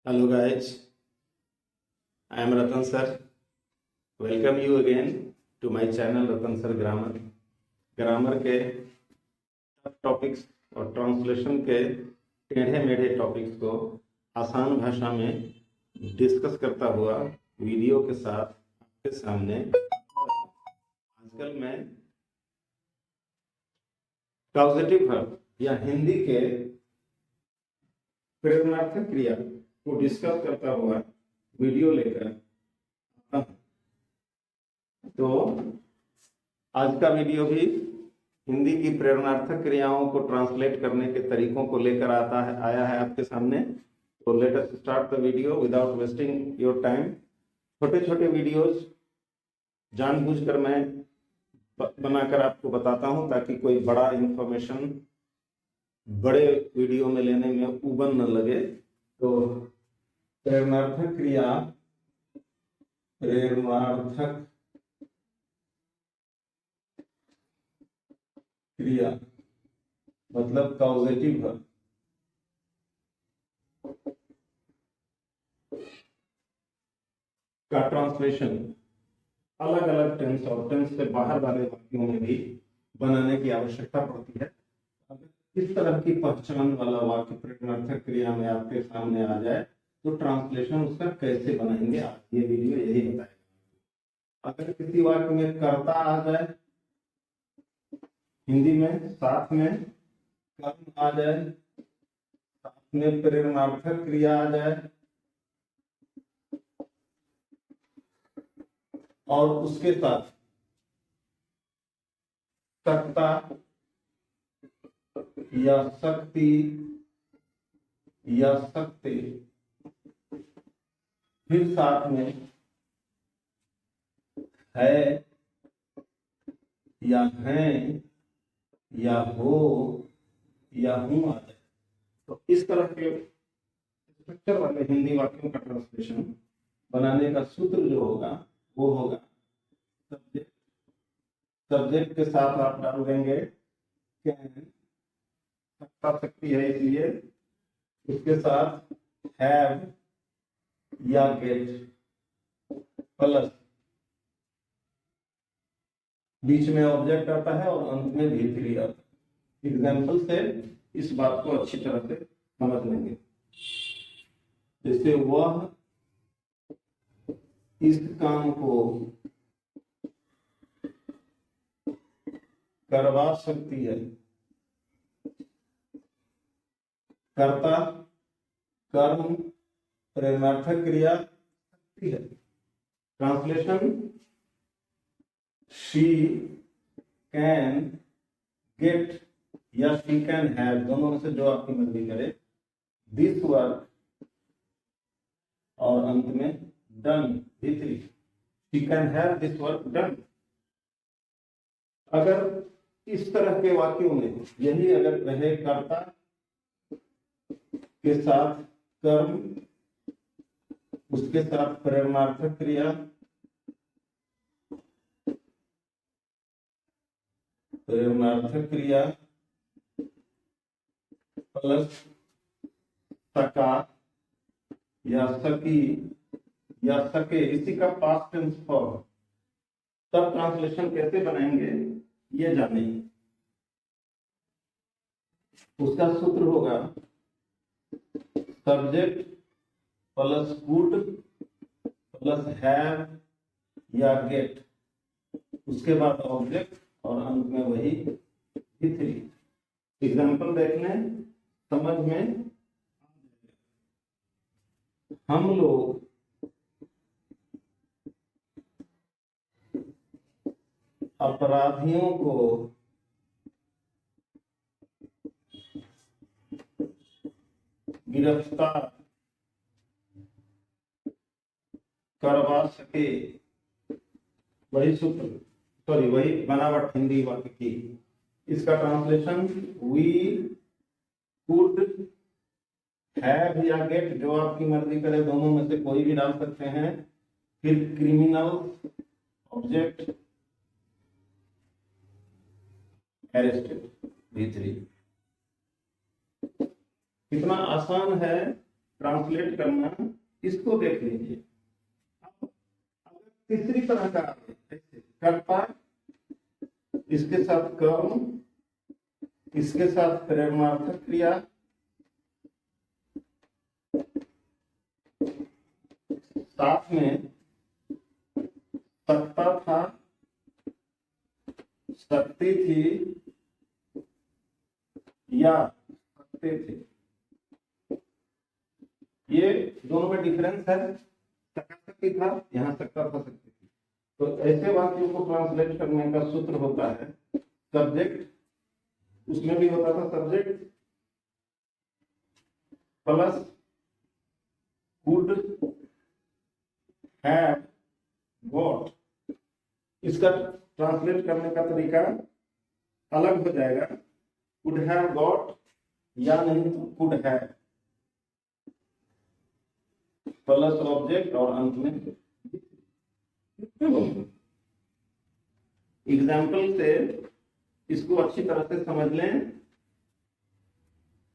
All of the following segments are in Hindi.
Hello guys, I am Ratan sir. Welcome you again to my channel Ratan sir Grammar. Grammar के टॉपिक्स और ट्रांसलेशन के टेढ़े मेढ़े टॉपिक्स को आसान भाषा में डिस्कस करता हुआ वीडियो के साथ आपके सामने आजकल मैं कॉजेटिव वर्ब या हिंदी के प्रेरणार्थक क्रिया को डिस्कस करता हुआ वीडियो लेकर आता हूं। तो आज का वीडियो भी हिंदी की प्रेरणार्थक क्रियाओं को ट्रांसलेट करने के तरीकों को लेकर आया है आपके सामने। तो let us start the video without wasting your time. छोटे छोटे वीडियोस जानबूझकर मैं बनाकर आपको बताता हूं ताकि कोई बड़ा इंफॉर्मेशन बड़े वीडियो में लेने में उबन न लगे। तो प्रेरणार्थक क्रिया मतलब कॉजेटिव वर्ब का ट्रांसलेशन अलग अलग टेंस और टेंस से बाहर वाले वाक्यों में भी बनाने की आवश्यकता पड़ती है। अगर इस तरह की पहचान वाला वाक्य प्रेरणार्थक क्रिया में आपके सामने आ जाए तो ट्रांसलेशन उसका कैसे बनाएंगे, आज ये वीडियो यही बताएगा। अगर किसी वाक्य में कर्ता आ जाए, हिंदी में साथ में कर्म आ जाए, साथ में प्रेरणार्थक क्रिया आ जाए और उसके साथ कर्ता या शक्ति या शक्ति, फिर साथ में है या हैं या हो या हूं आ जाए, तो इस तरह के स्ट्रक्चर वाले हिंदी वाक्यों का ट्रांसलेशन बनाने का सूत्र जो होगा वो होगा सब्जेक्ट। सब्जेक्ट के साथ आप डाल देंगे कैन, सत्ता शक्ति है इसलिए, उसके साथ हैव या गेट प्लस बीच में ऑब्जेक्ट आता है और अंत में भी आता है। एग्जाम्पल से इस बात को अच्छी तरह से समझ लेंगे। जैसे वह इस काम को करवा सकती है। कर्ता कर्म प्रेरणार्थक क्रिया शक्ति है। ट्रांसलेशन शी कैन गेट या शी कैन हैव, दोनों में से जो आपकी मर्जी करे, दिस वर्क और अंत में डन भी। She can have this work done. अगर इस तरह के वाक्यों में यही अगर रहे कर्ता के साथ कर्म, उसके साथ प्रेरणार्थक क्रिया, प्लस सका या सकी या सके, इसी का पास्ट टेंस फॉर्म, तब ट्रांसलेशन कैसे बनाएंगे ये जानेंगे। उसका सूत्र होगा subject plus could plus have या गेट, उसके बाद ऑब्जेक्ट और अंत में वही थ्री। एग्जाम्पल देखने समझ में, हम लोग अपराधियों को गिरफ्तार करवा सके, वही सूत्र, सॉरी वही बनावट हिंदी वाक्य की। इसका ट्रांसलेशन वी कुड हैव या गेट, जो आपकी मर्जी करे, दोनों में से कोई भी डाल सकते हैं। फिर क्रिमिनल ऑब्जेक्ट अरेस्टेड भी3। कितना आसान है ट्रांसलेट करना, इसको देख लीजिए। अब अगर तीसरी तरह का ऐसे कर्ता, इसके साथ कर्म, इसके साथ प्रेरणार्थक क्रिया, साथ में सत्ता था, शक्ति थी या सकते थे। ये दोनों में डिफरेंस है। सका शक्ति था, यहाँ सकता था शक्ति थी। तो ऐसे वाक्यों को ट्रांसलेट करने का सूत्र होता है सब्जेक्ट, उसमें भी होता था subject plus could have got. इसका ट्रांसलेट करने का तरीका अलग हो जाएगा। कुड हैव गॉट या नहीं तो कुड हैव प्लस ऑब्जेक्ट और अंत में एग्जाम्पल से इसको अच्छी तरह से समझ लें,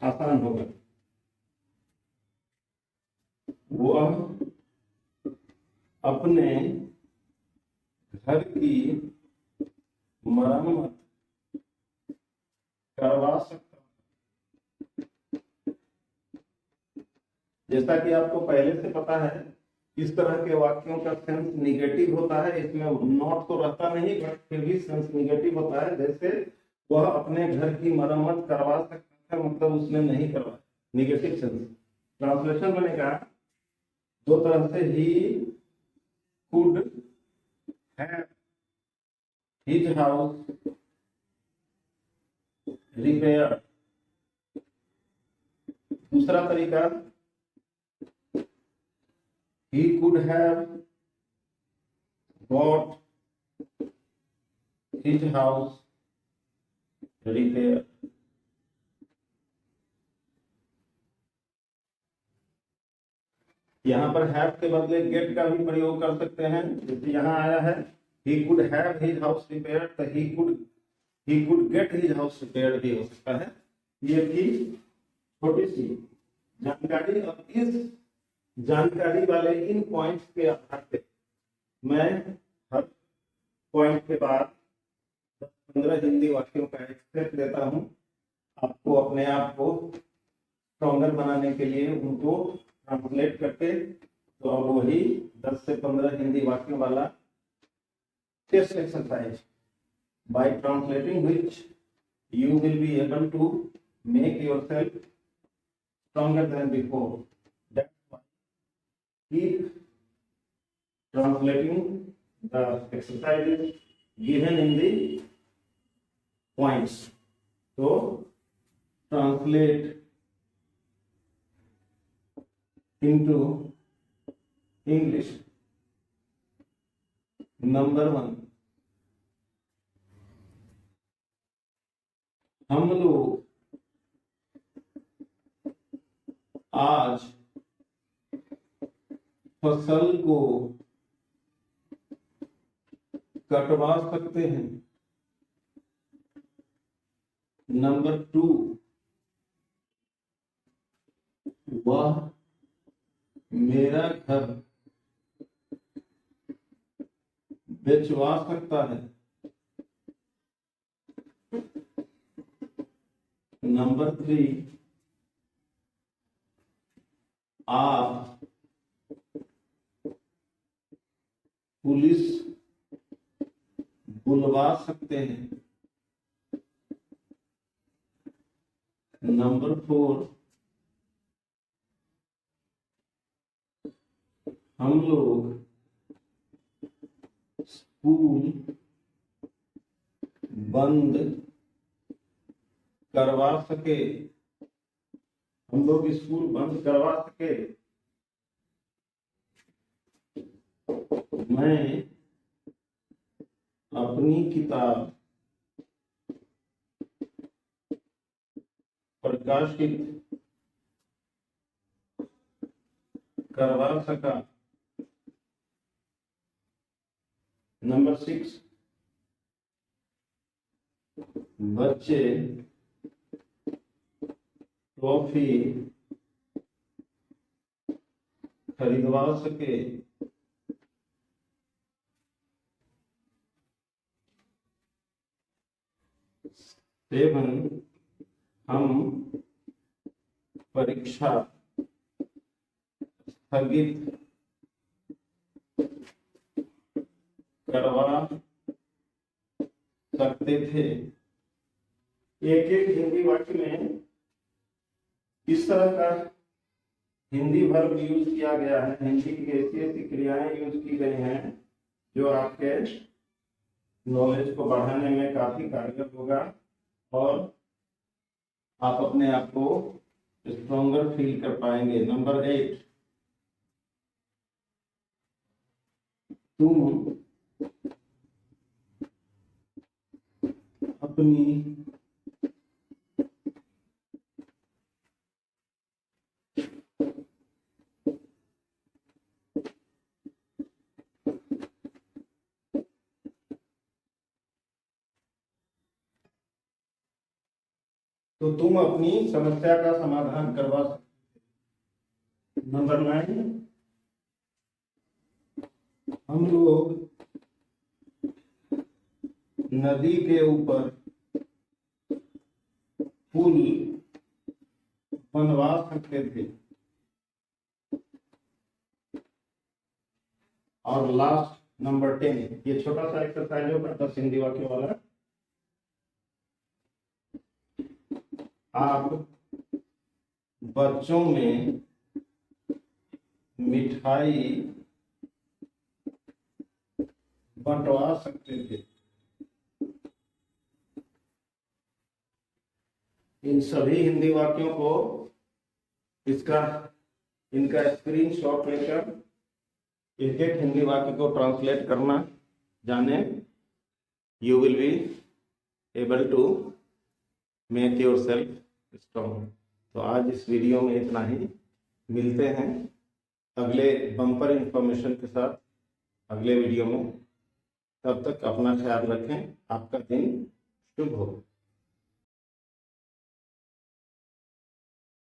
आसान होगा। वह अपने घर की मरम्मत करवा सकता। जैसा कि आपको पहले से पता है, इस तरह के वाक्यों का सेंस निगेटिव होता है। इसमें नॉट तो रहता नहीं, बट फिर भी सेंस निगेटिव होता है। जैसे वह अपने घर की मरम्मत करवा सकता था, मतलब उसने नहीं करवाया, निगेटिव सेंस। ट्रांसलेशन बनेगा दो तरह से, he could have his house repair. दूसरा तरीका, he could have bought his house repaired. यहाँ पर हैव के बदले गेट का भी प्रयोग कर सकते हैं। जैसे यहाँ आया है he could have his house repaired, तो he could get his house repaired भी हो सकता है। ये थी छोटी सी जानकारी। और इस जानकारी वाले इन पॉइंट्स के आधार पे मैं हर पॉइंट के बाद 15 हिंदी वाक्यों का एक सेट देता हूं, आपको अपने आप को स्ट्रॉन्गर बनाने के लिए उनको ट्रांसलेट करके। तो अब वही 10 से 15 हिंदी वाक्यों वाला test exercise, by translating which you will be able to make yourself stronger than before. Keep translating the exercises given in the points. So translate into English. Number 1, हम लोग आज फसल को कटवा सकते हैं। नंबर 2, वह मेरा घर बेचवा सकता है। नंबर 3, आप पुलिस बुलवा सकते हैं। नंबर 4, हम लोग स्कूल बंद करवा सके। हम लोग स्कूल बंद करवा सके। मैं अपनी किताब प्रकाशित करवा सका। नंबर 6, बच्चे ट्रॉफी खरीदवा सके। सेवन, हम परीक्षा स्थगित करवा सकते थे। एक एक हिंदी वाक्य में इस तरह का हिंदी वर्ब यूज किया गया है, हिंदी की ऐसी ऐसी क्रियाएं यूज की गई हैं जो आपके नॉलेज को बढ़ाने में काफी कारगर होगा और आप अपने आप को स्ट्रॉन्गर फील कर पाएंगे। नंबर 8, तुम अपनी तो तुम अपनी समस्या का समाधान करवा सकते। नंबर 9, हम लोग नदी के ऊपर पुल बनवा सकते थे। और लास्ट नंबर 10, ये छोटा सा एक्सरसाइज होगा 10 हिंदी वाक्यों वाला। आप बच्चों में मिठाई बंटवा सकते थे। इन सभी हिंदी वाक्यों को इनका स्क्रीनशॉट लेकर एक एक हिंदी वाक्य को ट्रांसलेट करना जाने, you will be able to make yourself strong. तो आज इस वीडियो में इतना ही, मिलते हैं अगले बम्पर इंफॉर्मेशन के साथ अगले वीडियो में। तब तक अपना ख्याल रखें, आपका दिन शुभ हो।